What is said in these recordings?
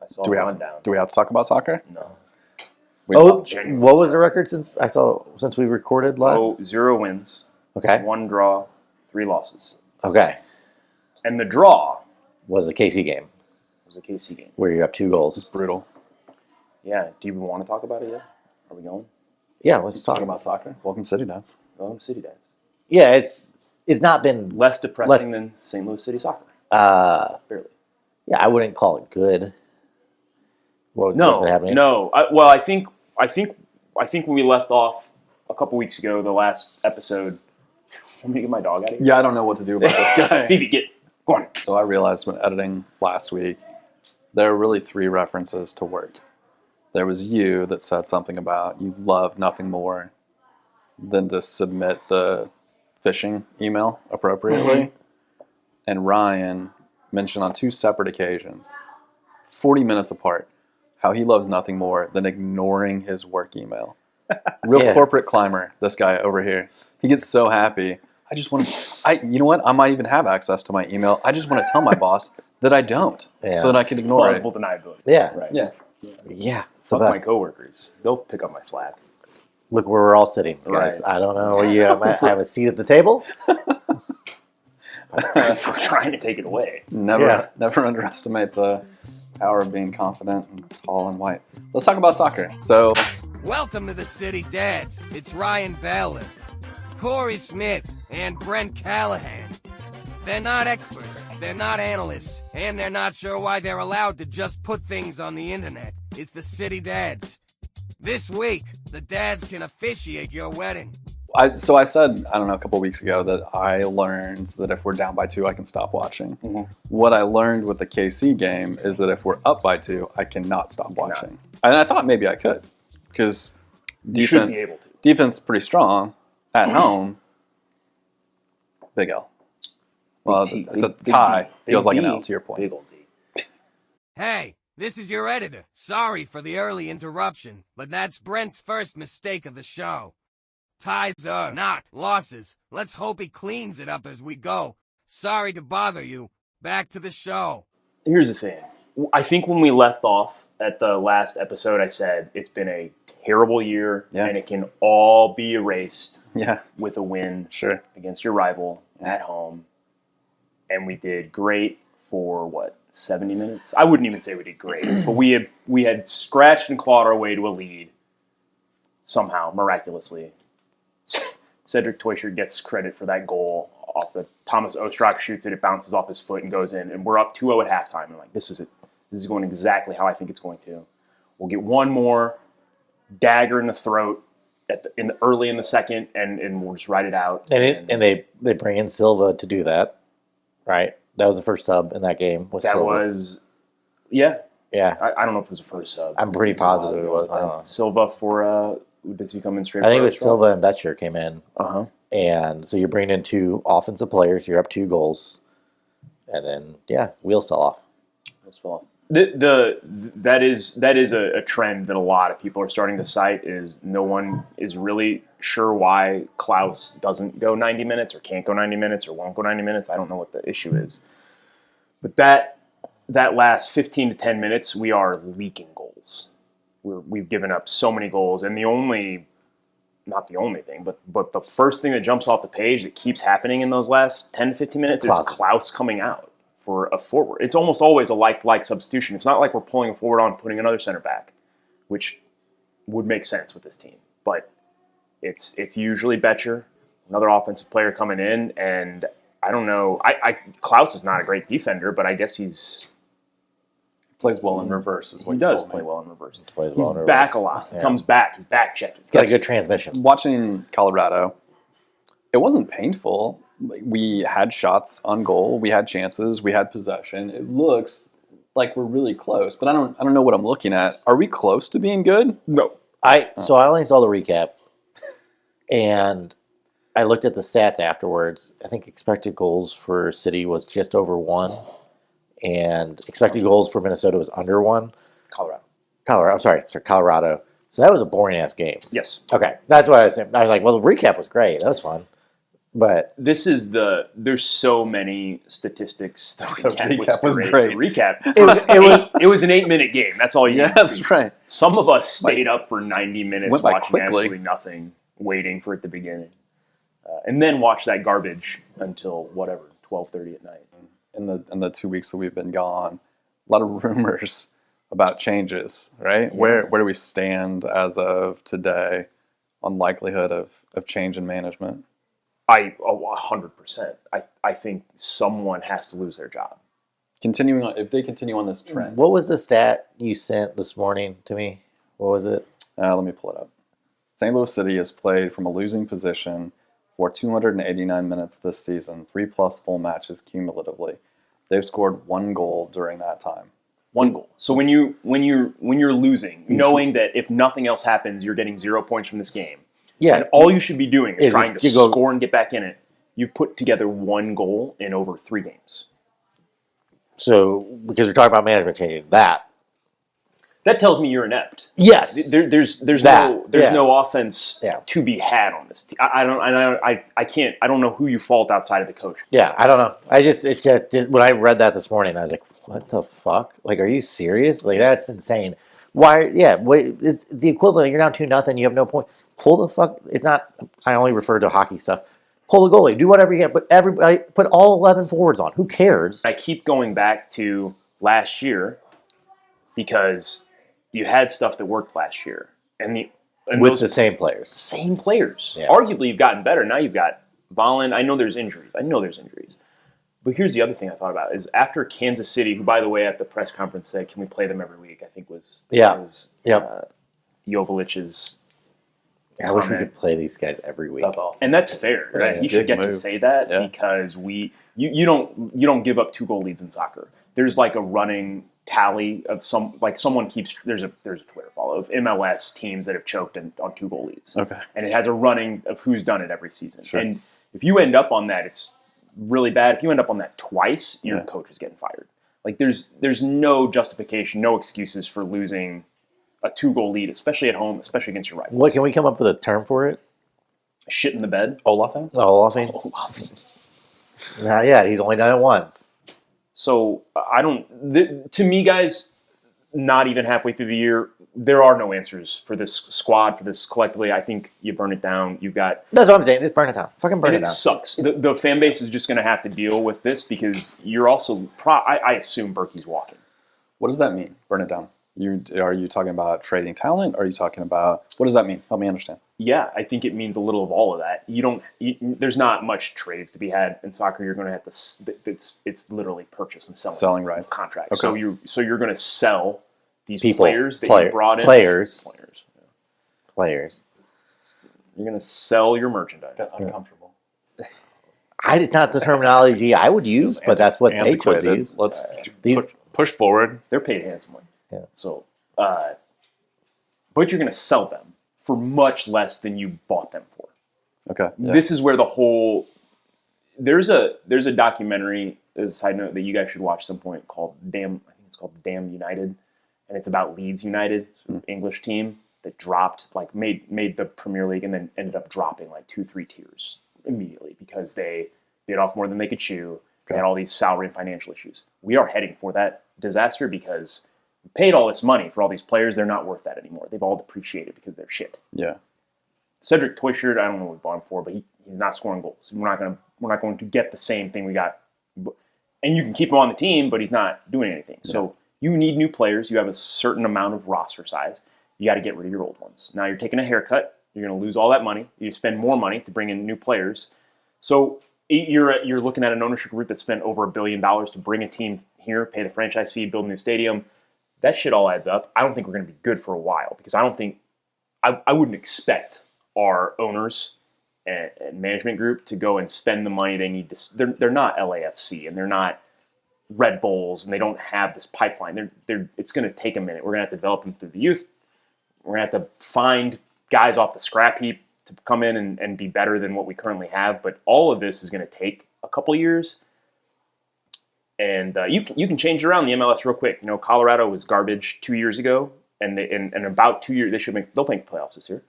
saw Do we a have rundown. Do we have to talk about soccer? No. What was the record since we recorded last? 0 wins, Okay. 1 draw, 3 losses. Okay. And the draw Was a KC game was a KC game. where you're up 2 goals. Brutal. Yeah. Do you even want to talk about it yet? Are we going? Yeah, let's Talk talk about soccer. Welcome City Dads. City Dads. Yeah, it's not been Less depressing than St. Louis City soccer. Barely. Yeah, I wouldn't call it good. What's been happening? No. I think when we left off a couple weeks ago, the last episode. Let me get my dog out of here. Yeah, I don't know what to do about this guy. Phoebe, go on. So I realized when editing last week, there are really 3 references to work. There was you that said something about you love nothing more than to submit the phishing email appropriately. Mm-hmm. And Ryan mentioned on 2 separate occasions, 40 minutes apart, how he loves nothing more than ignoring his work email. Real corporate climber, this guy over here. He gets so happy. I just want to, you know what? I might even have access to my email. I just want to tell my boss that I don't, so that I can ignore Plausible deniability. Yeah. Right. Yeah. Fuck my coworkers. They'll pick up my slack. Look where we're all sitting, guys. Right. I don't know. I have a seat at the table. We're trying to take it away. Never underestimate the power of being confident and tall and white. Let's talk about soccer. So, welcome to the City Dads. It's Ryan Ballard, Corey Smith, and Brent Callahan. They're not experts, they're not analysts, and they're not sure why they're allowed to just put things on the internet. It's the City Dads. This week, the dads can officiate your wedding. I said, I don't know, a couple weeks ago that I learned that if we're down by 2, I can stop watching. Mm-hmm. What I learned with the KC game is that if we're up by 2, I cannot stop watching. And I thought maybe I could, because defense is pretty strong at home. Big L. Well, it's a tie. Feels like an L to your point. Big old D. Hey, this is your editor. Sorry for the early interruption, but that's Brent's first mistake of the show. Ties are not losses. Let's hope he cleans it up as we go. Sorry to bother you. Back to the show. Here's the thing. I think when we left off at the last episode, I said it's been a terrible year, and it can all be erased with a win against your rival at home. And we did great for, 70 minutes? I wouldn't even say we did great, but we had scratched and clawed our way to a lead somehow, miraculously. Cedric Teuscher gets credit for that goal off the Thomas Ostrak shoots it bounces off his foot and goes in, and we're up 2-0 at halftime. I'm like, this is it. This is going exactly how I think it's going to. We'll get one more dagger in the throat early in the second, and we'll just ride it out. And they bring in Silva to do that, right? That was the first sub in that game. That Silva. Was, yeah. I don't know if it was the first sub. I'm pretty positive it was. I don't know. Silva for does he come in straight? I think it was Silva and Betcher came in. Uh-huh. And so you're bringing in 2 offensive players. You're up 2 goals, and then wheels fell off. That is a trend that a lot of people are starting to cite. Is no one is really sure why Klaus doesn't go 90 minutes or can't go 90 minutes or won't go 90 minutes. I don't know what the issue is, but that last 15 to 10 minutes, we are leaking goals. We've given up so many goals, and not the only thing, but the first thing that jumps off the page that keeps happening in those last 10 to 15 minutes is Klaus coming out for a forward. It's almost always a like substitution. It's not like we're pulling a forward on, putting another center back, which would make sense with this team. But it's usually Betcher, another offensive player coming in, and I don't know. Klaus is not a great defender, but I guess he's plays well in reverse. Is what he does play well in reverse. He's well back a lot. He comes back. He's back checking. He's got a good transmission. Watching Colorado, it wasn't painful. We had shots on goal. We had chances. We had possession. It looks like we're really close, but I don't know what I'm looking at. Are we close to being good? No. So I only saw the recap, and I looked at the stats afterwards. I think expected goals for City was just over 1. And expected goals for Minnesota was under 1. Colorado. So that was a boring-ass game. Yes. Okay, that's what I was saying. I was like, well, the recap was great. That was fun. But there's so many statistics. The recap was great. The recap. it It was an 8-minute game. That's all you Yeah, need to see. that's right. Some of us stayed up for 90 minutes Went by watching quickly. absolutely nothing, waiting for it to begin, and then watch that garbage until whatever 12:30 at night. In the 2 weeks that we've been gone, a lot of rumors about changes, right? Where do we stand as of today on likelihood of change in management? 100%. I think someone has to lose their job. Continuing on, if they continue on this trend. what was the stat you sent this morning to me? What was it? Let me pull it up. St. Louis City has played from a losing position for 289 minutes this season, 3+ full matches cumulatively. They've scored 1 goal during that time. 1 goal. So when you're losing, knowing that if nothing else happens, you're getting 0 points from this game. Yeah. And all you should be doing is trying to you go- score and get back in it. You've put together 1 goal in over 3 games. So because we're talking about management changing that. That tells me you're inept. Yes. There's That, yeah. no offense Yeah. to be had on this team. I don't know who you fault outside of the coach. Yeah, I don't know. It just when I read that this morning, I was like, "What the fuck? Like, are you serious? Like, that's insane." Why? Yeah, it's the equivalent. You're down 2-0. You have no point. Pull the fuck. It's not. I only refer to hockey stuff. Pull the goalie. Do whatever you can. But everybody put all 11 forwards on. Who cares? I keep going back to last year because you had stuff that worked last year, and With those the same players. same players. Yeah. Arguably, you've gotten better. Now you've got Volland. I know there's injuries. But here's the other thing I thought about is after Kansas City, who, by the way, at the press conference said, "Can we play them every week?" I think was Jovelic's. I wish we comment. could play these guys every week. That's awesome. And that's fair. Right? Yeah, He should big get move. to say that Yeah. because you don't give up 2 goal leads in soccer. There's like a running tally of someone keeps there's a Twitter follow of MLS teams that have choked on 2 goal leads. Okay. And it has a running of who's done it every season. Sure. And if you end up on that, it's really bad. If you end up on that twice, your Yeah. coach is getting fired. Like there's no justification, no excuses for losing a 2 goal lead, especially at home, especially against your rivals. What can we come up with a term for it? Shit in the bed. Olafin? Oh, I think. Yeah, he's only done it once. So I don't. To me, guys, not even halfway through the year, there are no answers for this squad, for this collectively. I think you burn it down. You've got. That's what I'm saying. Just burn it down. Fucking burn And it it down. sucks. The fan base is just going to have to deal with this because you're also. I assume Berkey's walking. What does that mean? Burn it down. Are you talking about trading talent? Are you talking about what does that mean? Help me understand. Yeah, I think it means a little of all of that. There's not much trades to be had in soccer. You're going to have to. It's literally purchase and Selling rights. contracts. Okay. So you're going to sell these People, players that you brought in. players. You're going to sell your merchandise. Uncomfortable. It's not the terminology I would use, but that's what they chose to use. Let's These- push forward. They're paid handsomely. Yeah. So, but you're going to sell them for much less than you bought them for. Okay. Yeah. This is where the whole there's a documentary, as a side note, that you guys should watch at some point called I think it's called Damn United, and it's about Leeds United, an English team that dropped made the Premier League and then ended up dropping 2-3 tiers immediately because they bit off more than they could chew. They had all these salary and financial issues. We are heading for that disaster because we paid all this money for all these players. They're not worth that anymore. They've all depreciated because they're shit. Yeah. Cedric Twyshard, I don't know what we bought him for, but he's not scoring goals. We're not going to get the same thing we got. And you can keep him on the team, but he's not doing anything. Yeah. So you need new players. You have a certain amount of roster size. You got to get rid of your old ones. Now you're taking a haircut. You're going to lose all that money. You spend more money to bring in new players. So you're looking at an ownership group that spent over $1 billion to bring a team here, pay the franchise fee, build a new stadium. That shit all adds up. I don't think we're going to be good for a while because I wouldn't expect our owners and management group to go and spend the money they need to. They're not LAFC and they're not Red Bulls and they don't have this pipeline. It's going to take a minute. We're going to have to develop them through the youth. We're going to have to find guys off the scrap heap to come in and be better than what we currently have. But all of this is going to take a couple years. And you can change it around the MLS real quick. Colorado was garbage 2 years ago, and in about 2 years they'll make playoffs this year.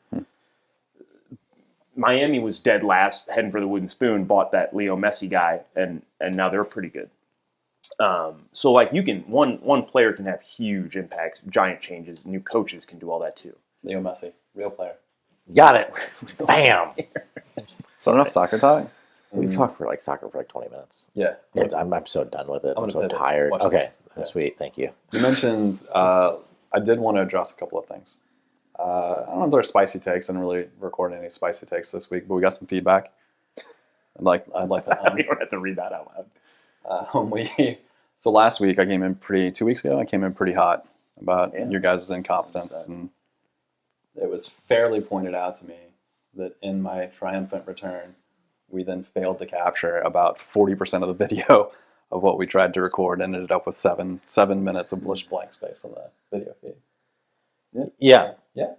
Miami was dead last, heading for the wooden spoon. Bought that Leo Messi guy, and now they're pretty good. So like you can one player can have huge impacts, giant changes. New coaches can do all that too. Leo Messi, real player. Got it. Bam. So enough soccer talk. We've talked for like soccer for like 20 minutes. Yeah. I'm so done with it. I'm I'm gonna so pivot. tired. Watch Okay. this. Yeah. Sweet. Thank you. You mentioned, I did want to address a couple of things. I don't know if there's spicy takes. I didn't really record any spicy takes this week, but we got some feedback. I'd like to. You don't have to read that out loud. So last week I came in 2 weeks ago. I came in pretty hot about Yeah. your guys' incompetence, and it was fairly pointed out to me that in my triumphant return, we then failed to capture about 40% of the video of what we tried to record, and ended up with seven minutes of blank space on the video feed. Yeah. Yeah.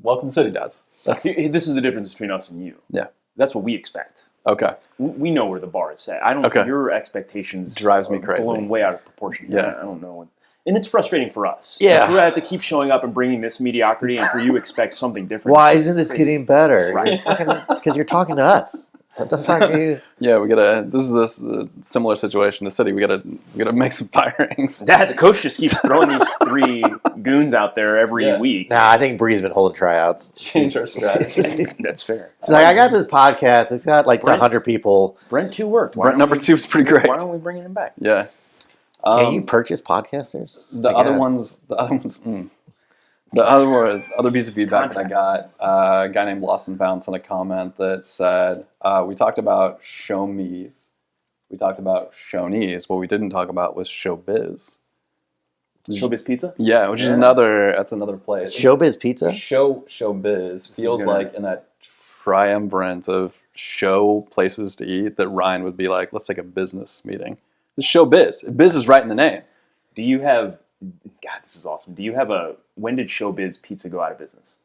Welcome to City Dads. That's This is the difference between us and you. Yeah. That's what we expect. okay. We know where the bar is set. I don't. Okay. Your expectations Drives me are crazy. blown way out of proportion. Yeah. I don't know. And it's frustrating for us. Yeah. We have to keep showing up and bringing this mediocrity, and for you expect something different. Why isn't this getting better? Right. Because you're talking to us. What the fuck are you? Yeah, we gotta. This is a similar situation to City. We gotta make some firings. Dad, the coach just keeps throwing these three goons out there every week. Nah, I think Bree's been holding tryouts. Change our strategy. That's fair. She's like, I got this podcast. It's got like Brent- 100 people. Brent 2 worked. Brent number 2 is pretty great. Why aren't we bringing him back? Yeah. Can you purchase podcasters? The I other guess. ones. The other piece of feedback that I got, a guy named Lost and Found sent a comment that said, we talked about show me's, we talked about shownies. What we didn't talk about was showbiz. Showbiz Pizza? Yeah, which is that's another place. Showbiz Pizza? Showbiz feels like in that triumvirate of show places to eat that Ryan would be like, let's take a business meeting. It's showbiz. Biz is right in the name. Do you have... God, this is awesome. Do you have when did Showbiz Pizza go out of business?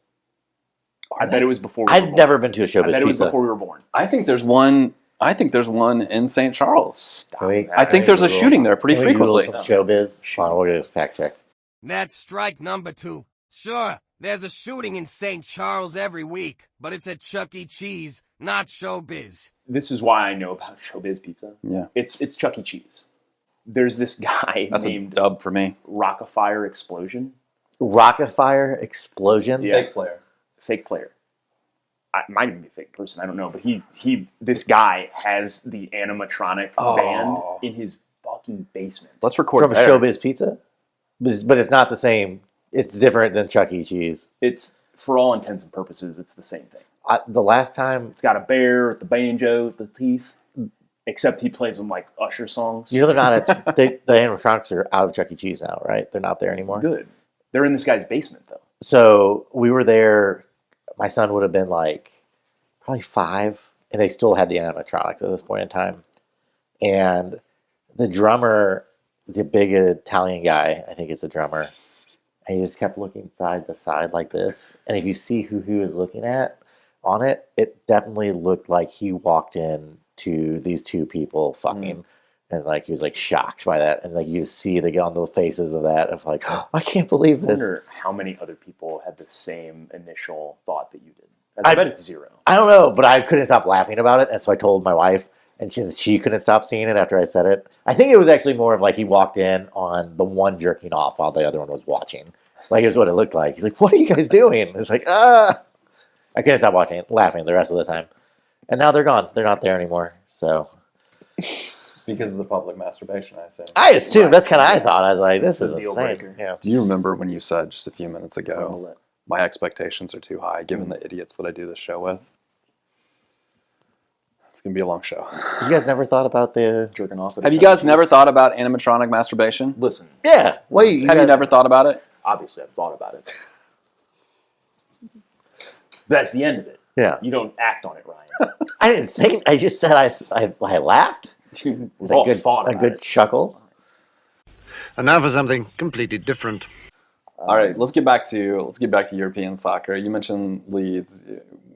I bet it was before we were I'd born. never been to a Showbiz I bet it was Pizza. before we were born. I think there's one in St. Charles. Can we- I think there's a shooting there pretty can we Google frequently. some Showbiz. Hold on, we'll get a fact check. That's strike number 2. Sure, there's a shooting in St. Charles every week, but it's at Chuck E. Cheese, not Showbiz. This is why I know about Showbiz Pizza. Yeah. It's Chuck E. Cheese. There's this guy That's a named dub for me. Rockafire Explosion. Rockafire Explosion? Yeah. Fake player. Fake player. Might even be a fake person. I don't know. But this guy has the animatronic band in his fucking basement. Let's record From there. Showbiz Pizza? But it's not the same. It's different than Chuck E. Cheese. It's, for all intents and purposes, it's the same thing. The last time... It's got a bear with the banjo, with the teeth. Except he plays them like Usher songs. You know they're not at... the animatronics are out of Chuck E. Cheese now, right? They're not there anymore? Good. They're in this guy's basement, though. So we were there. My son would have been like probably 5, and they still had the animatronics at this point in time. And the drummer, the big Italian guy, I think is the drummer, and he just kept looking side to side like this. And if you see who he was looking at on it, it definitely looked like he walked in to these two people fucking. And like he was like shocked by that, and like you see on the faces of that of like, oh, I can't believe I this. wonder how many other people had the same initial thought that you did. I bet it's 0. I don't know, but I couldn't stop laughing about it, and so I told my wife, and she couldn't stop seeing it after I said it. I think it was actually more of like he walked in on the one jerking off while the other one was watching. Like it was what it looked like. He's like, "What are you guys doing?" It's like, I couldn't stop watching it, laughing the rest of the time. And now they're gone. They're not there anymore. So Because of the public masturbation, I assume. I assume that's kind of I thought. I was like, this is Deal insane. breaker. Yeah. Do you remember when you said just a few minutes ago, Well, my expectations are too high given the idiots that I do this show with? It's going to be a long show. You guys never thought about the? jerking off. Have you guys never thought about animatronic masturbation? Listen, Yeah. What you Have you never thought about it? obviously I've thought about it. That's the end of it. Yeah. You don't act on it, Ryan. I didn't say. I just said I laughed. We've With all a good thought a about good it. chuckle. And now for something completely different. All right, let's get back to European soccer. You mentioned Leeds.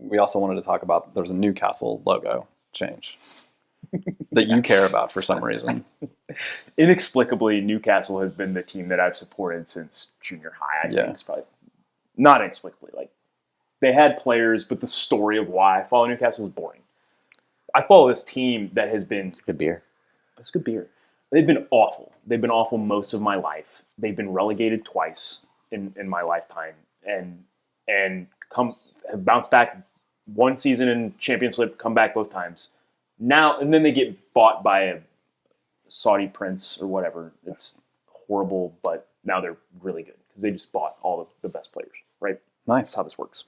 We also wanted to talk about there's a Newcastle logo change that you care about for some reason. Inexplicably, Newcastle has been the team that I've supported since junior high. I Yeah. think it's probably not inexplicably, like They had players, but the story of why I follow Newcastle is boring. I follow this team that has been... It's good beer. It's good beer. They've been awful. They've been awful most of my life. They've been relegated twice in my lifetime, and have bounced back one season in Champions League, come back both times. Now and then they get bought by a Saudi prince or whatever. It's horrible, but now they're really good because they just bought all of the best players. Right? Nice. That's how this works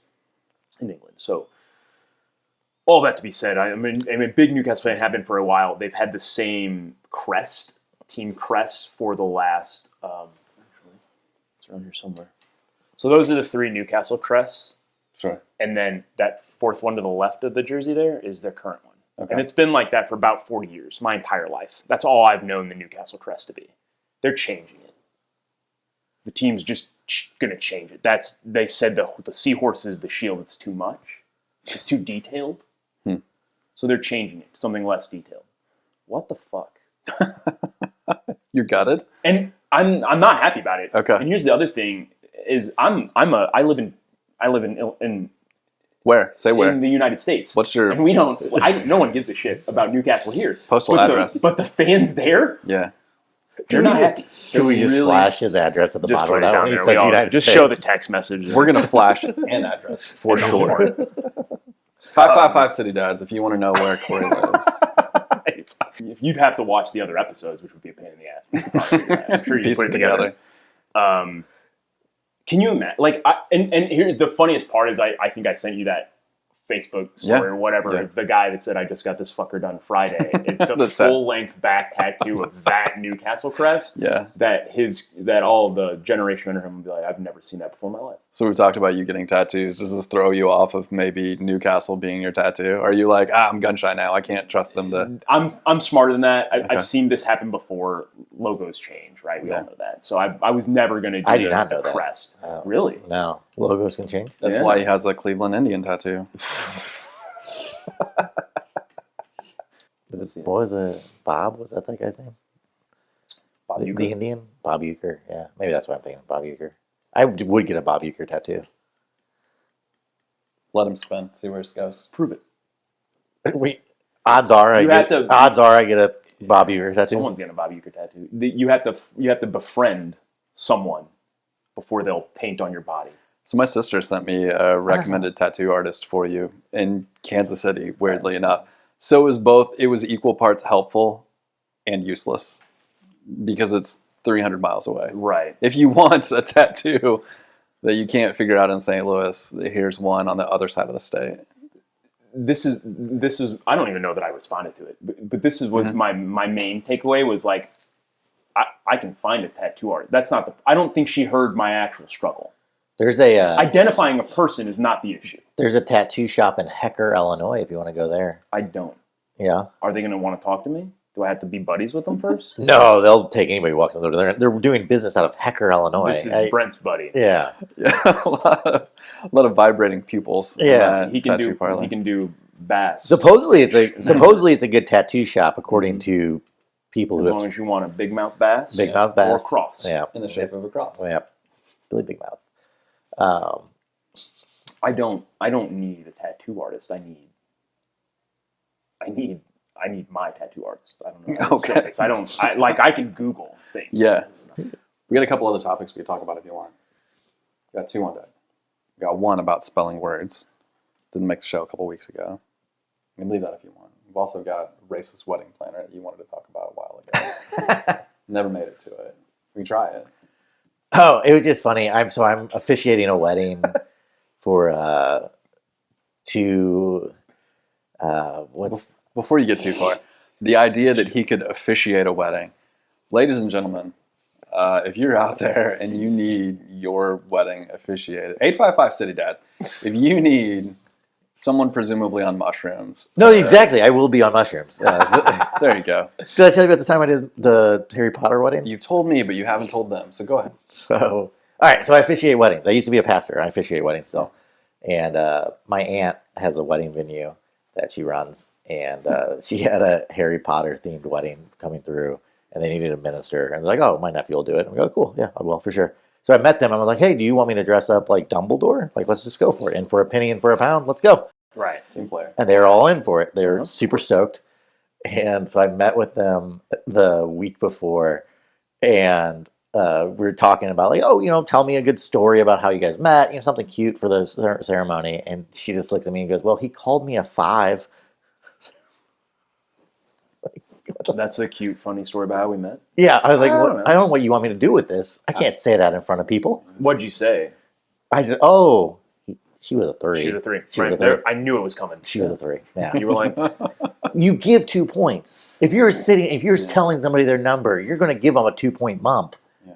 in England. So. All that to be said, I'm a big Newcastle fan, have been for a while. They've had the same team crest, for the last, it's around here somewhere. So those are the 3 Newcastle crests. Sure. And then that 4th one to the left of the jersey there is their current one. Okay. And it's been like that for about 40 years, my entire life. That's all I've known the Newcastle crest to be. They're changing it. The team's just going to change it. They've said the seahorse is the shield. It's too much. It's too detailed. So they're changing it to something less detailed. What the fuck? You're gutted? And I'm not happy about it. Okay. And here's the other thing: is I live in Where? Say where. in the United States. What's your And we don't. No one gives a shit about Newcastle here. postal address? But the fans there, Yeah. they're not happy. Should we just flash his address at the Just bottom put of it that down when he there. says We all- United just States? show the text message. We're gonna flash an address for sure. 555 City Dads. If you want to know where Corey lives, If you'd have to watch the other episodes, which would be a pain in the ass. We could probably do that. I'm sure you piece put it it together. together. Can you imagine? Like, and here's the funniest part is I think I sent you that Facebook story or whatever of the guy that said I just got this fucker done Friday. It's the full length back tattoo of that Newcastle crest. Yeah. That all the generation under him would be like, I've never seen that before in my life. So we've talked about you getting tattoos. Does this throw you off of maybe Newcastle being your tattoo? Are you like, I'm gun shy now. I can't trust them to. I'm smarter than that. Okay. I've seen this happen before. Logos change, right? We Yeah. all know that. So I was never going to do I did not know that. crest. Oh. Really? No, logos can change. That's Yeah. why he has a Cleveland Indian tattoo. What was it? Bob? Was that guy's name? Bob The Uecker? Indian? Bob Euchre. Yeah, maybe that's what I'm thinking. Bob Euchre. I would get a Bob Euchre tattoo. Let him spin. See where it goes. Prove it. Odds are I You get a Bob Euchre tattoo. Someone's getting a Bob Uecker tattoo. You have to befriend someone before they'll paint on your body. So my sister sent me a recommended tattoo artist for you in Kansas City, weirdly enough. So it was equal parts helpful and useless because it's 300 miles away. Right. If you want a tattoo that you can't figure out in St. Louis, here's one on the other side of the state. This is I don't even know that I responded to it, but this was my main takeaway was like I can find a tattoo artist. That's not I don't think she heard my actual struggle. There's a Identifying a person is not the issue. there's a tattoo shop in Hecker, Illinois. If you want to go there, I don't. yeah. Are they going to want to talk to me? Do I have to be buddies with them first? No, they'll take anybody who walks in the door. They're doing business out of Hecker, Illinois. This is Brent's buddy. Yeah. Yeah, a lot of vibrating pupils. in Yeah. that He can tattoo do parlor. he can do bass. Supposedly it's a good tattoo shop according to people as who long have as you want a big mouth bass, big mouth bass or cross. Yeah. in the shape of a cross. Yeah. Really big mouth. I don't need a tattoo artist. I need my tattoo artist. I don't know. How to say Okay. this. I can Google things. Yeah. We got a couple other topics we can talk about if you want. We got 2 on deck. We got 1 about spelling words. Didn't make the show a couple weeks ago. You can leave that if you want. We've also got a racist wedding planner that you wanted to talk about a while ago. Never made it to it. We can try it. Oh, it was just funny. I'm officiating a wedding for Before you get too far, the idea that he could officiate a wedding. Ladies and gentlemen, if you're out there and you need your wedding officiated, 855 City Dads, if you need someone presumably on mushrooms. No, exactly. I will be on mushrooms. There you go. Did I tell you about the time I did the Harry Potter wedding? You've told me, but you haven't told them, so go ahead. So, all right. So I officiate weddings. I used to be a pastor. I officiate weddings still. And my aunt has a wedding venue that she runs. And she had a Harry Potter themed wedding coming through. And they needed a minister. And they're like, oh, my nephew will do it. And we go, cool. Yeah, I will for sure. So I met them. I was like, hey, do you want me to dress up like Dumbledore? Like, let's just go for it. And for a penny and for a pound, let's go. Right. Team player. And they were all in for it. They were super stoked. And so I met with them the week before, and we were talking about like, oh, tell me a good story about how you guys met, something cute for the ceremony. And she just looks at me and goes, well, he called me a 5. That's a cute, funny story about how we met. Yeah, I was like, I don't what? know. I don't know what you want me to do with this. I can't say that in front of people. What'd you say? I said, she was a 3. She was a 3. She was Right a there. 3. I knew it was coming. She was a 3. Yeah. You were like, You give 2 points. If you're telling somebody their number, you're going to give them a 2-point bump. Yeah.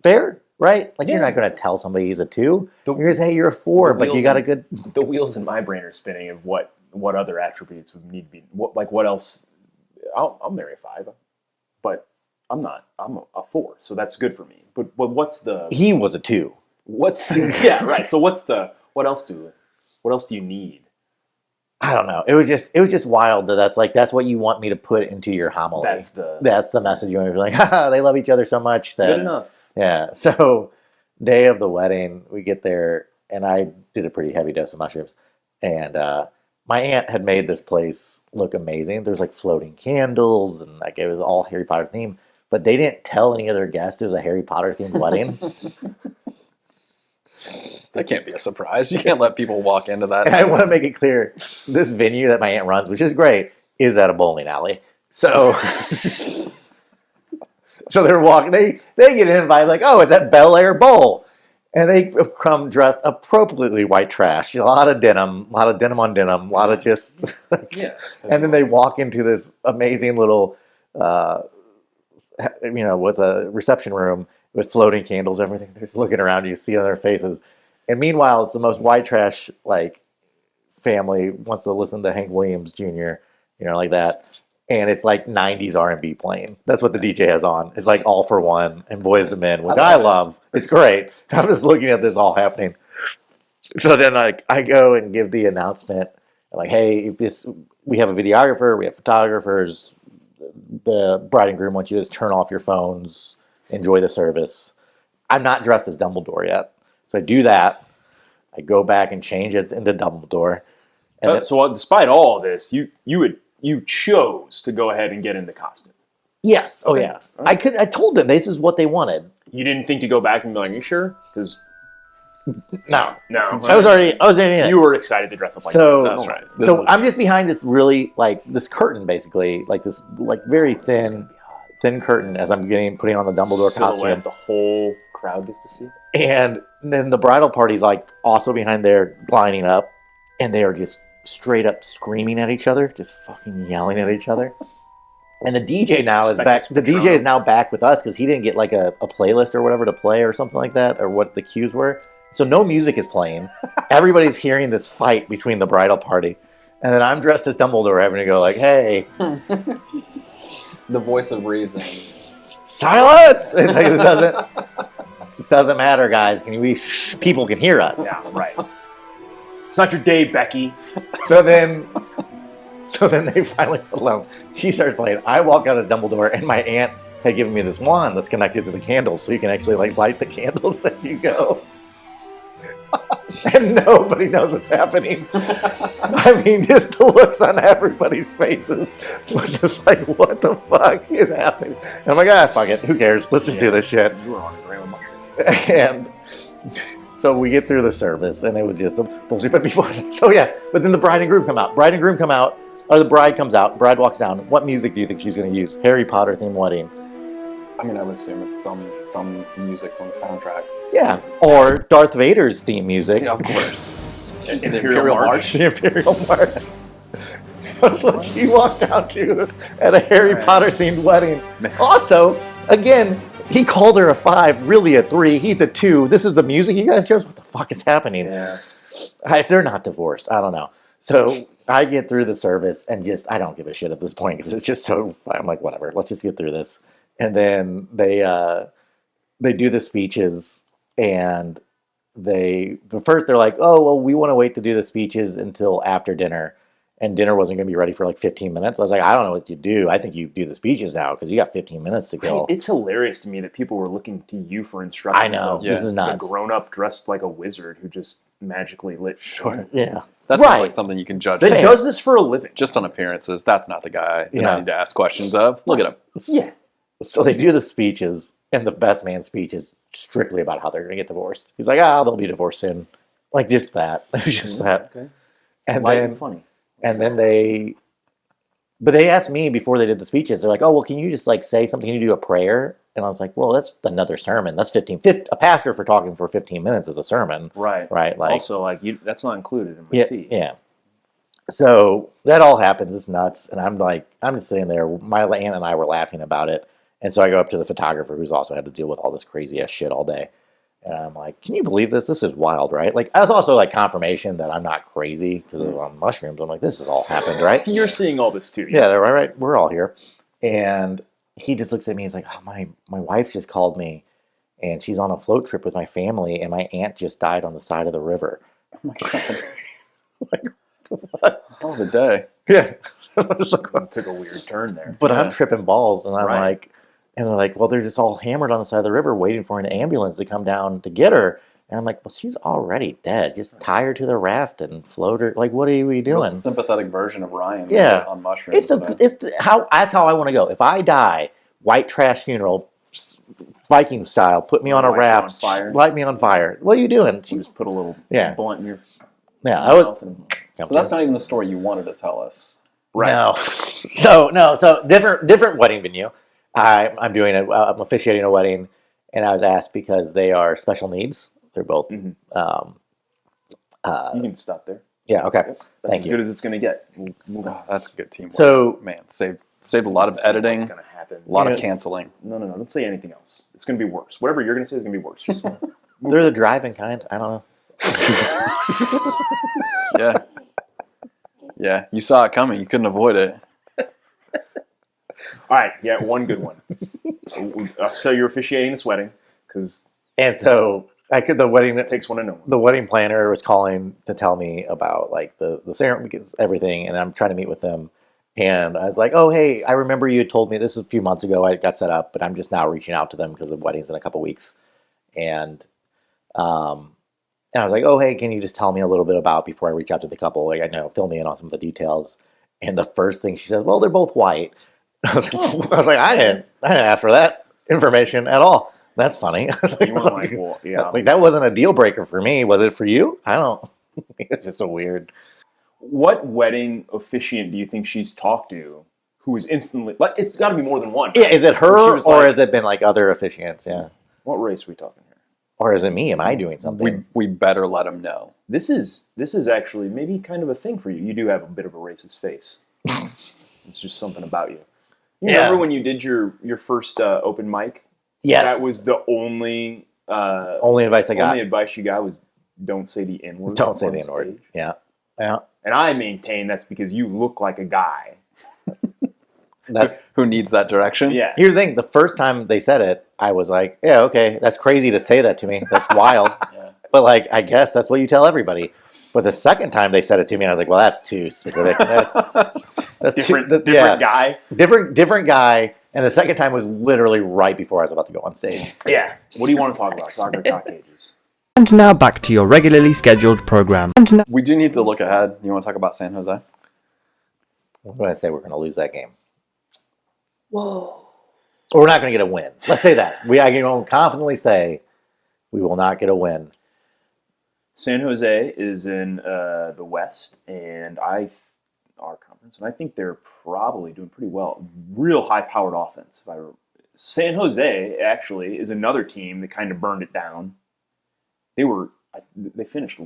Fair, right? Like Yeah. you're not going to tell somebody he's a 2. The- You're going to say you're a 4, the but you wheels got a in- good. the wheels in my brain are spinning of what other attributes would need to be. What else? I'll marry a 5, but I'm not. I'm a 4, so that's good for me. But what's the? He was a 2. What's the? Yeah, right. So what else do you need? I don't know. It was just wild that's what you want me to put into your homily. That's the message you want me to be like, haha, they love each other so much that good enough. Yeah. So day of the wedding, we get there, and I did a pretty heavy dose of mushrooms, and my aunt had made this place look amazing. There's like floating candles, and like it was all Harry Potter themed. But they didn't tell any of their guests it was a Harry Potter themed wedding. That can't be a surprise. You can't let people walk into that. And I want to make it clear, this venue that my aunt runs, which is great, is at a bowling alley. So, so they're walking. They get invited like, oh, it's at Bel Air Bowl, and they come dressed appropriately white trash. A lot of denim on denim, a lot of just. Yeah. And then they walk into this amazing little, what's a reception room with floating candles, everything. They're just looking around, you see on their faces. And meanwhile, it's the most white trash family wants to listen to Hank Williams Jr. Like that, and it's like '90s R&B playing. That's what the DJ has on. It's like All for One and Boys to Men, which I love. It's great. I'm just looking at this all happening. So then, I go and give the announcement, like, hey, we have a videographer, we have photographers. The bride and groom want you to turn off your phones, enjoy the service. I'm not dressed as Dumbledore yet. So I do that. I go back and change it into Dumbledore. And then, So despite all of this, you chose to go ahead and get in the costume. yes. Oh, Okay. yeah. All right. I told them this is what they wanted. You didn't think to go back and be like, "You sure?" Because No. no, I was already in it. You were excited to dress up like So, that. That's right. so I'm just behind this really, this curtain, basically. Like this, very thin curtain as I'm putting on the Dumbledore Silhouette, costume. the whole crowd gets to see. And then the bridal party's also behind there lining up, and they are just straight up screaming at each other, just fucking yelling at each other. And the DJ now is back. The DJ is now back with us because he didn't get a playlist or whatever to play or something like that, or what the cues were. So no music is playing. Everybody's hearing this fight between the bridal party, and then I'm dressed as Dumbledore having to go like, "Hey, The voice of reason. silence!" It's like this doesn't matter, guys. People can hear us. Yeah, right. It's not your day, Becky. So then they finally settle down. He starts playing. I walk out as Dumbledore, and my aunt had given me this wand that's connected to the candles, so you can actually light the candles as you go. And nobody knows what's happening. I mean, just the looks on everybody's faces was just like, what the fuck is happening? And I'm like, fuck it. Who cares? Let's just do this shit. You were on a gram of mushrooms. And so we get through the service, and it was just a bullshit. But then the bride and groom come out. Or the bride comes out. Bride walks down. What music do you think she's going to use? Harry Potter themed wedding. I mean, I would assume it's some music from the soundtrack. Yeah. Or Darth Vader's theme music. Yeah, of course. The Imperial March. The Imperial March. That's what she walked out to at a Harry Potter themed wedding. Also, again, he called her a 5, really a 3. He's a 2. This is the music you guys chose? What the fuck is happening? Yeah. If they're not divorced, I don't know. So I get through the service and I don't give a shit at this point because it's just so, I'm like, whatever, let's just get through this. And then they do the speeches, and but first they're like, oh, well, we want to wait to do the speeches until after dinner. and dinner wasn't going to be ready for like 15 minutes. I was like, I don't know what you do. I think you do the speeches now because you got 15 minutes to kill. It's hilarious to me that people were looking to you for instruction. I know. Yeah. This is A nuts. grown-up dressed like a wizard who just magically lit. Sure. Yeah. That's Right. like something you can judge That Fair. does this for a living. just on appearances. That's not the guy that Yeah. I need to ask questions of. Look at him. Yeah. So they do the speeches, and the best man speech is strictly about how they're going to get divorced. He's like, they'll be divorced soon. Like, just that. It was just that. Okay. And Light then, and funny. and then but they asked me before they did the speeches, they're like, oh, well, can you just like say something? Can you do a prayer? And I was like, well, that's another sermon. That's 15. A pastor for talking for 15 minutes is a sermon. Right. Right. Like, Also, that's not included in my yeah, fee. yeah. So that all happens. It's nuts. And I'm like, I'm just sitting there. My aunt and I were laughing about it. And so I go up to the photographer who's also had to deal with all this crazy ass shit all day. And I'm like, can you believe this? This is wild, right? Like, that's also like confirmation that I'm not crazy because I'm on mushrooms. I'm like, this has all happened, right? You're seeing all this too. Yeah, they're right. We're all here. And he just looks at me. He's like, oh, my wife just called me and she's on a float trip with my family. And my aunt just died on the side of the river. Oh my God. Like, what the fuck? Oh, the day. Yeah. I was like, It took a weird turn there. but Yeah. I'm tripping balls, and I'm Right. like, and they're like, well, they're just all hammered on the side of the river, waiting for an ambulance to come down to get her. And I'm like, well, she's already dead. Just tie her to the raft and float her. Like, what are we Real doing? sympathetic version of Ryan. Yeah. On mushrooms. That's how I want to go. If I die, white trash funeral, Viking style, put me on a Light you on raft, fire. light me on fire. What are you doing? You just put a little Yeah. blunt in your Yeah, I was. mouth and- So that's not even the story you wanted to tell us. right. No. So different wedding venue. I'm officiating a wedding, and I was asked because they are special needs. They're both. Mhm. Uh, You can stop there. yeah. Okay. That's Thank as you. good as it's going to get. We'll move on. Oh, that's good teamwork. So man, saved a lot of See editing, What's going to happen? a lot of Yes. canceling. No. Don't say anything else. It's going to be worse. Whatever you're going to say is going to be worse. Just they're the driving kind. I don't know. Yeah. Yeah, you saw it coming. You couldn't avoid it. all right. Yeah, one good one. So you're officiating this wedding because And so the wedding it takes one to know one. the wedding planner was calling to tell me about like the ceremony, everything, and I'm trying to meet with them. And I was like, oh, hey, I remember you had told me this was a few months ago. I got set up, but I'm just now reaching out to them because the wedding's in a couple weeks. And I was like, oh, hey, can you just tell me a little bit about before I reach out to the couple? Like, I know, fill me in on some of the details. And the first thing she said, well, they're both white. I was like, I didn't ask for that information at all. That's funny. I was like, You weren't like, well, I yeah. was like, that wasn't a deal breaker for me. Was it for you? I don't. It's just so weird. What wedding officiant do you think she's talked to who is instantly like? It's got to be more than one. Yeah, is it Where she her was or like- has it been like other officiants? Yeah, What race are we talking here? or is it me? Am I doing something? We better let them know. This is actually maybe kind of a thing for you. You do have a bit of a racist face. It's just something about you. You Yeah. remember when you did your first open mic? Yes. That was the only only advice I got. only advice you got was don't say the N word. Don't say the N word. Yeah, yeah. And I maintain that's because you look like a guy. That's Who needs that direction? Yeah. here's the thing. The first time they said it, I was like, yeah, okay, that's crazy to say that to me. That's wild. Yeah. But like, I guess that's what you tell everybody. But the second time they said it to me, I was like, well, that's too specific. That's Different yeah, guy. different guy. And the second time was literally right before I was about to go on stage. Yeah. What do you want to talk about? Soccer cock cages. And now back to your regularly scheduled program. We do need to look ahead. You want to talk about San Jose? I'm going to say we're going to lose that game. Whoa. Or we're not going to get a win. Let's say that. I can confidently say we will not get a win. San Jose is in the West, and our conference, and I think they're probably doing pretty well. Real high-powered offense. San Jose actually is another team that kind of burned it down. They finished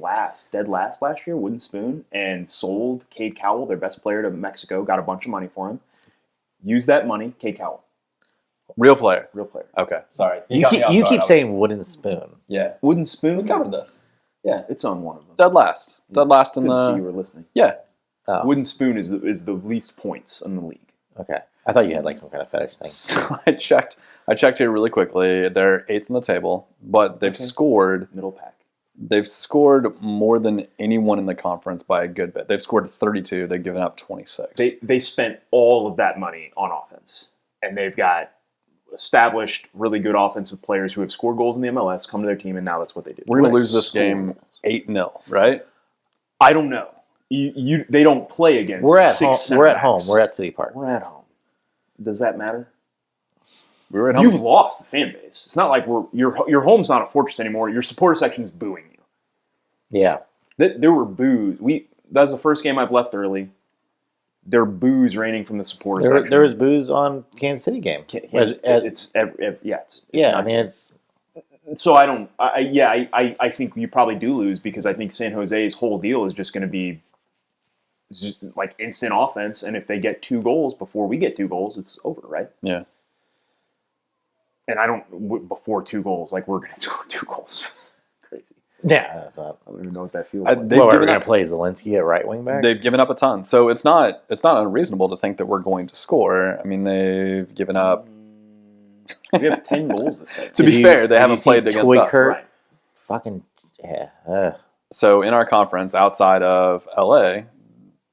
dead last last year, wooden spoon, and sold Cade Cowell, their best player, to Mexico. Got a bunch of money for him. Used that money, Cade Cowell, Real player. real player. Okay, sorry. You got me off keep guard. saying wooden spoon. Yeah, Wooden spoon. we covered this. Yeah, It's on one of them. dead last in Good to see you the. were listening. Yeah, Oh, Wooden spoon is the least points in the league. okay. I thought you had like some kind of fetish thing. so I checked here really quickly. They're 8th on the table, but they've Okay. scored Middle pack. They've scored more than anyone in the conference by a good bit. They've scored 32. They've given up 26. They spent all of that money on offense, and they've got established, really good offensive players who have scored goals in the MLS come to their team, and now that's what they do. We're going to lose this game 8-0, right? I don't know. They don't play against. We're at six home. center We're at backs. home. We're at City Park. We're at home. Does that matter? We were at home. You've lost the fan base. It's not like your home's not a fortress anymore. Your supporter section is booing you. Yeah. There were boos. That was the first game I've left early. There were boos raining from the supporter section. There was booze on Kansas City game. So I think you probably do lose because I think San Jose's whole deal is just going to be just like instant offense, and if they get 2 goals before we get 2 goals, it's over, right? Yeah. And before 2 goals, like we're going to score 2 goals. Crazy. Yeah, that's not. I don't even know what that feels I- like. They've Well, we're given going to up- play Zelensky at right wing back. They've given up a ton. So it's not unreasonable to think that we're going to score. I mean, they've given up. We have 10 goals this season. To be fair, they haven't played against us. Kurt? Right. Fucking yeah. So in our conference, outside of LA,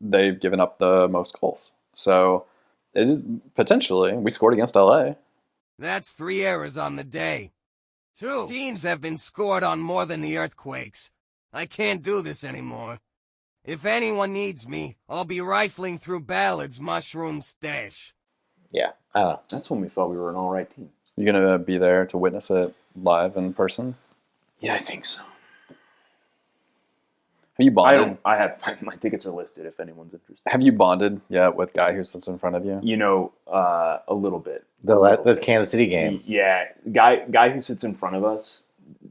they've given up the most goals. So it is potentially we scored against LA. That's 3 errors on the day. 2 teams have been scored on more than the Earthquakes. I can't do this anymore. If anyone needs me, I'll be rifling through Ballard's mushroom stash. Yeah. I don't know. That's when we thought we were an all right team. You're gonna be there to witness it live in person. Yeah, I think so. Have you bonded? I have my tickets are listed if anyone's interested. Have you bonded yet with guy who sits in front of you? You know, a little bit. The Kansas City game. Yeah, guy who sits in front of us.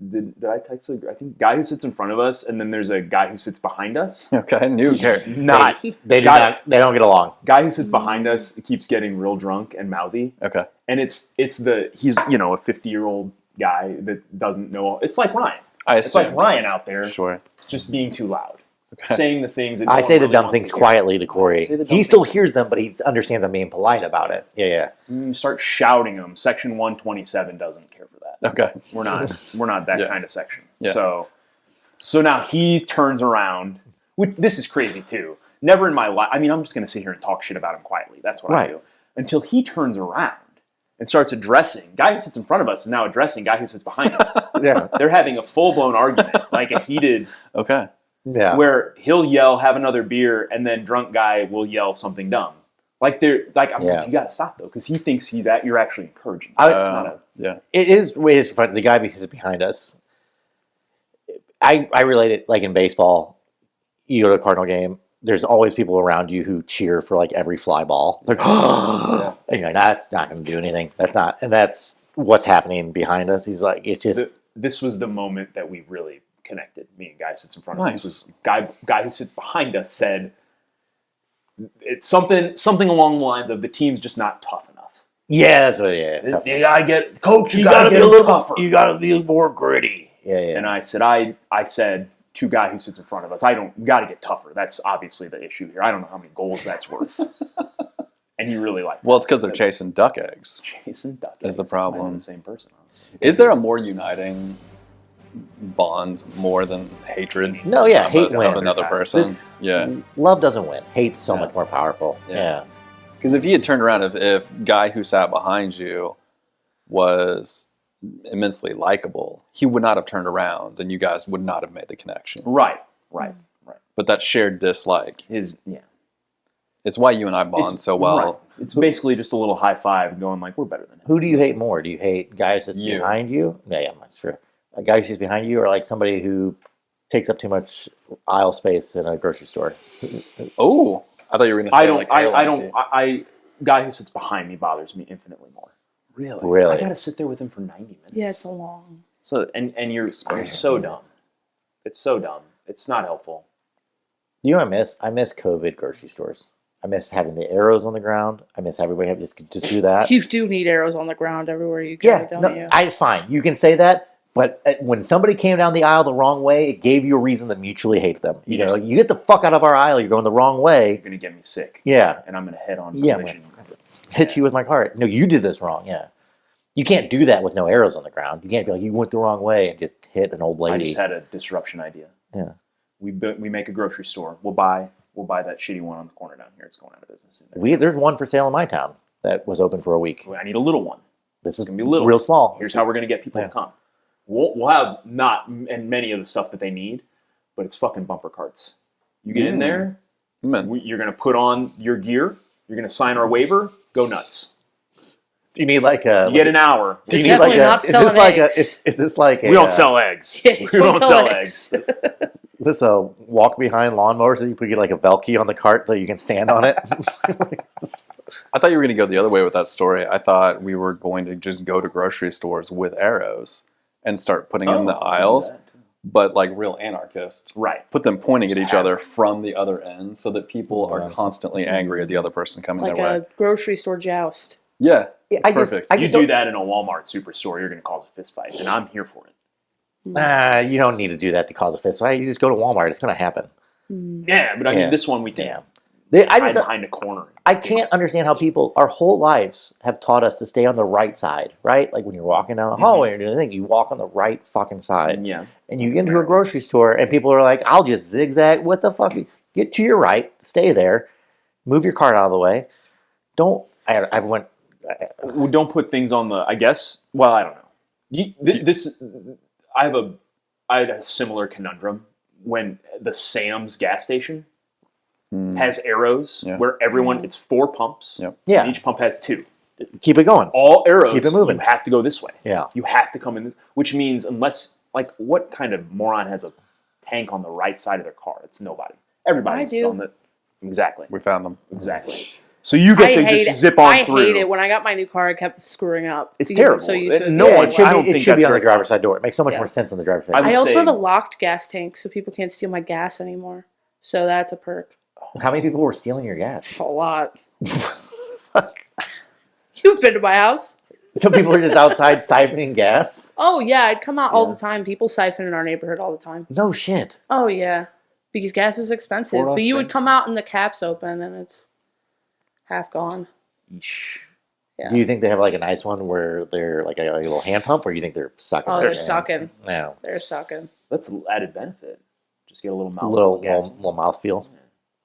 Did I text? I think guy who sits in front of us, and then there's a guy who sits behind us. Okay, new character. Not They Guy- don't get along. guy who sits behind us keeps getting real drunk and mouthy, Okay. and he's a 50-year-old guy that doesn't know. It's like Ryan. I It's like assumed. Ryan out there Sure. just being too loud, Okay. saying the things that no I one say the really dumb wants things to hear. quietly to Corey. Say the dumb He still things. hears them, but he understands I'm being polite about it. Yeah. You start shouting them. Section 127 doesn't care for that. Okay. We're not that Yeah. kind of section. Yeah. So now he turns around. This is crazy too. Never in my life. I mean, I'm just going to sit here and talk shit about him quietly. That's what I Right. do. Until he turns around and starts addressing. Guy who sits in front of us is now addressing guy who sits behind us. Yeah. They're having a full-blown argument, like a heated, Okay. Yeah. where he'll yell, "Have another beer," and then drunk guy will yell something dumb. Like they're like, Yeah. you got to stop though, because he thinks you're actually encouraging. I- It's not a, Yeah. It is funny. The guy who sits behind us. I relate it like in baseball. You go to a Cardinal game. There's always people around you who cheer for like every fly ball. Like, and you're like, that's not going to do anything. That's not, and that's what's happening behind us. He's like, it's just this was the moment that we really connected. Me and guy who sits in front of Nice. us. Was guy who sits behind us said it's something along the lines of the team's just not tough enough. yeah, that's what. Yeah, tough. You gotta get coach. You gotta gotta be get a little tougher. You gotta be more gritty. Yeah. And I said to guy who sits in front of us, you gotta get tougher. That's obviously the issue here. I don't know how many goals that's worth. And he really liked. Well, it's because they're chasing duck eggs. Jason Duck Is the Might have been problem. the same person. Honestly. Is there a more uniting bond more than hatred? No, yeah, of hate of wins. another person. Yeah. Love doesn't win. Hate's so Yeah. much more powerful. Yeah. Yeah. Because if he had turned around, if guy who sat behind you was immensely likable, he would not have turned around, and you guys would not have made the connection. Right. But that shared dislike, it's why you and I bond so well. Right. It's basically just a little high five going like, we're better than him. Who do you hate more? Do you hate guys that's You. behind you? Yeah, that's true. A guy who's behind you, or like somebody who takes up too much aisle space in a grocery store? Oh, I thought you were going to say Guy who sits behind me bothers me infinitely more. Really? I Really? gotta sit there with him for 90 minutes. Yeah, it's a long. So and you're so dumb. It's so dumb. It's not helpful. You know what I miss? I miss COVID grocery stores. I miss having the arrows on the ground. I miss everybody having to just do that. You do need arrows on the ground everywhere you go, Yeah, don't no, you? I fine. You can say that, but when somebody came down the aisle the wrong way, it gave you a reason to mutually hate them. You You know, just- you get the fuck out of our aisle. You're going the wrong You're way. gonna get me sick. Yeah, And I'm gonna head on Yeah, collision. hit you with my cart. No, you did this wrong. Yeah, You can't do that with no arrows on the ground. You can't be like, you went the wrong way and just hit an old I lady. just had a disruption idea. Yeah. We make a grocery store. We'll buy that shitty one on the corner down here. It's going out of business. There's one for sale in my town that was open for a week. I need a little one. This is gonna be little. real small. Here's how we're gonna get people to come. We'll have not and many of the stuff that they need, but it's fucking bumper carts. You get in there, you're gonna put on your gear. You're gonna sign our waiver. Go nuts. Do you need like a? You get an hour. Do you They're need like definitely a? not Is selling this like a? eggs. Is this like a? We don't sell eggs. Yeah, We don't sell eggs. Is this a walk behind lawnmower so you could get like a Velcro on the cart so you can stand on it? I thought you were going to go the other way with that story. I thought we were going to just go to grocery stores with arrows and start putting in the aisles, but like real anarchists. Right. Put them pointing at each other from the other end so that people are constantly angry at the other person coming Like their a way. grocery store joust. Yeah, I perfect. You do that in a Walmart superstore, you're gonna cause a fist fight, and I'm here for it. You don't need to do that to cause a fist fight. You just go to Walmart. It's going to happen. Yeah, but I mean, this one we can. I behind a corner. I can't understand how people, our whole lives, have taught us to stay on the right side, right? Like when you're walking down the hallway or doing anything, you walk on the right fucking side. Yeah. And you get into a grocery store and people are like, I'll just zigzag. What the fuck? Get to your right, stay there, move your cart out of the way. Don't put things on the, I guess, well, I don't know. I had a similar conundrum when the Sam's gas station has arrows where everyone, it's 4 pumps. Yep. Yeah. And each pump has 2. Keep it going. All arrows, Keep it moving. you have to go this way. Yeah. You have to come in this, which means unless, like, what kind of moron has a tank on the right side of their car? It's nobody. Everybody's I do. on the, exactly. We found them. Exactly. So you get to just zip on through. I hate it. When I got my new car, I kept screwing up. It's because I'm terrible. so used to it. No one- It should I don't be, think on that's the very driver's side door. It makes so much Yeah. more sense on the driver's side I door. would I also say- have a locked gas tank, so people can't steal my gas anymore. So that's a perk. How many people were stealing your gas? A lot. You've been to my house. Some people are just outside siphoning gas? Oh yeah, I'd come out all the time. People siphon in our neighborhood all the time. No shit. Oh yeah, because gas is expensive. Pour us But you in. would come out and the cap's open and it's half gone. Yeesh. Yeah. Do you think they have like a nice one where they're like a little hand pump, or you think they're sucking? Oh, it they're in? sucking. No. They're sucking. That's an added benefit. Just get a little mouth. Little mouthfeel.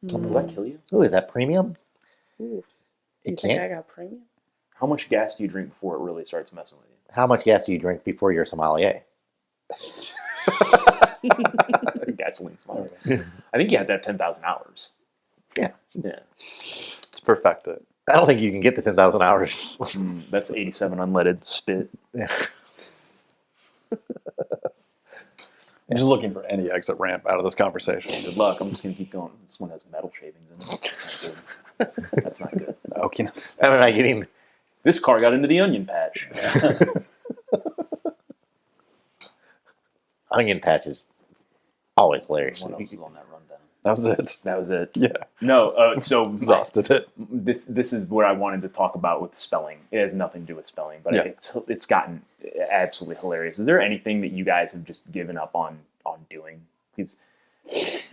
Does that kill you? Ooh, is that premium? Ooh. It You think can't. I got premium? How much gas do you drink before it really starts messing with you? How much gas do you drink before you're a sommelier? Gasoline small. I think you have to have 10,000 hours. Yeah. Yeah. It's perfected. I don't think you can get to 10,000 hours. That's 87 unleaded spit. Yeah. I'm just looking for any exit ramp out of this conversation. Good luck. I'm just going to keep going. This one has metal shavings in it. That's not good. Oakiness. Am I getting? This car got into the onion patch. Onion patches. Always hilarious. What else is on that rundown? That was it. That was it. Yeah. No, so Exhausted it. this is what I wanted to talk about with spelling. It has nothing to do with spelling, but Yeah. it's gotten absolutely hilarious. Is there anything that you guys have just given up on doing? Because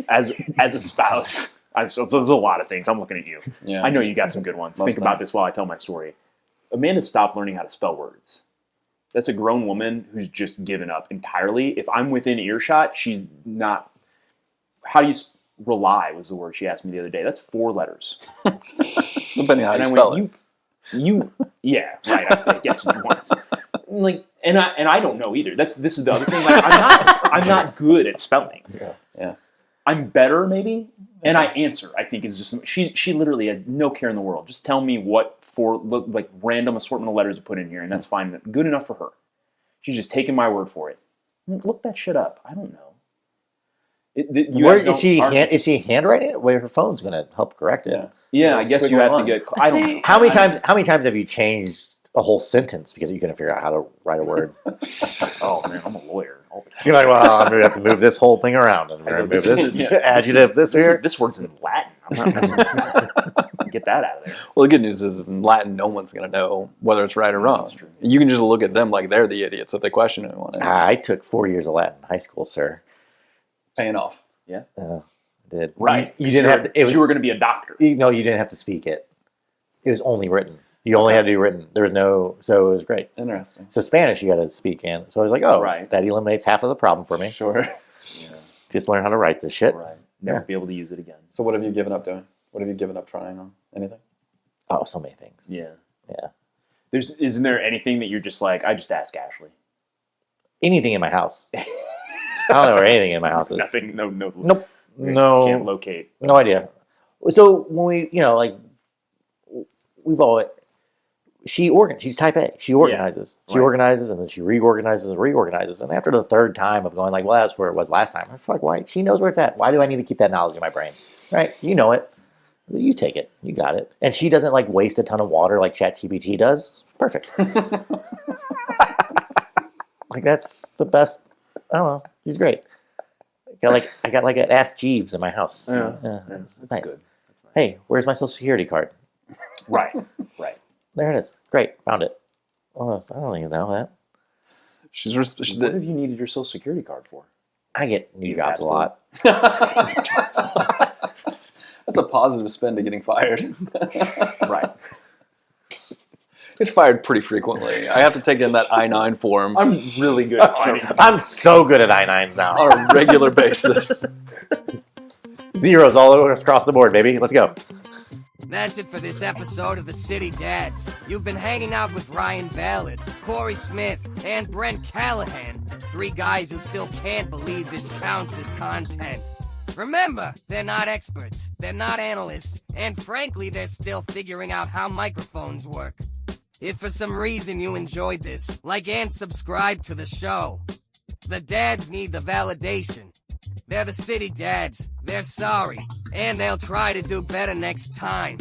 as a spouse, so there's a lot of things. I'm looking at you. Yeah. I know you got some good ones. Most Think about things. this while I tell my story. Amanda stopped learning how to spell words. That's a grown woman who's just given up entirely. If I'm within earshot, she's not. How do you rely was the word she asked me the other day. That's 4 letters. Depending on how you And I spell went, it. you, yeah, right. I guess it once. Like, and I don't know either. This is the other thing. Like, I'm not good at spelling. Yeah. I'm better maybe, and I answer. I think is just she literally had no care in the world. Just tell me what like random assortment of letters to put in here, and that's fine. Good enough for her. She's just taking my word for it. Look that shit up. I don't know. Where is she? Is she handwriting it? Where her phone's going to help correct it? Yeah. Yeah, I guess you have to Squiggle get. I don't know. How many times have you changed a whole sentence because you couldn't figure out how to write a word? Oh man, I'm a lawyer. All the time. You're like, well, I'm going to have to move this whole thing around, and I'm going to move this adjective this here. This word's in Latin. I'm not messing with it. Get that out of there. Well, the good news is in Latin, no one's going to know whether it's right or wrong. That's true. You can just look at them like they're the idiots if they question it. I took 4 years of Latin in high school, sir. Paying off. Yeah. I did. Right. You didn't have to. You were going to be a doctor. No, you didn't have to speak it. It was only written. You only had to do written. There was no, so it was great. Interesting. So Spanish you got to speak in. So I was like, oh, Right. that eliminates half of the problem for me. Sure. Yeah. Just learn how to write this shit. Right. Never Yeah. be able to use it again. So what have you given up doing? What have you given up trying on? Anything? Oh, so many things. Yeah. Yeah. Isn't there anything that you're just like, I just ask Ashley? Anything in my house. I don't know where anything in my house is. Nothing. No. Nope. Can't No. locate. No idea. So when we, like, we've all. She's type A. She organizes. She right. organizes, and then she reorganizes and reorganizes. And after the third time of going like, well, that's where it was last time. I'm like, why? She knows where it's at. Why do I need to keep that knowledge in my brain? Right? You know it. You take it. You got it. And she doesn't like waste a ton of water like ChatGPT does. Perfect. Like that's the best. I don't know. She's great. I got like an Ask Jeeves in my house. Yeah. That's That's nice. good. That's nice. Hey, where's my social security card? Right. Right. There it is. Great. Found it. Oh, I don't even know that. What have you needed your social security card for? I get new You jobs a passport. lot. That's a positive spin to getting fired. Right. Get fired pretty frequently. I have to take in that I-9 form I'm really good at finding. I'm so good at I-9s now. on a regular basis. Zeros all over across the board, baby. Let's go. That's it for this episode of The City Dads. You've been hanging out with Ryan Ballard, Corey Smith, and Brent Callahan. 3 guys who still can't believe this counts as content. Remember, they're not experts, they're not analysts, and frankly, they're still figuring out how microphones work. If for some reason you enjoyed this, like and subscribe to the show. The dads need the validation. They're the city dads. They're sorry. And they'll try to do better next time.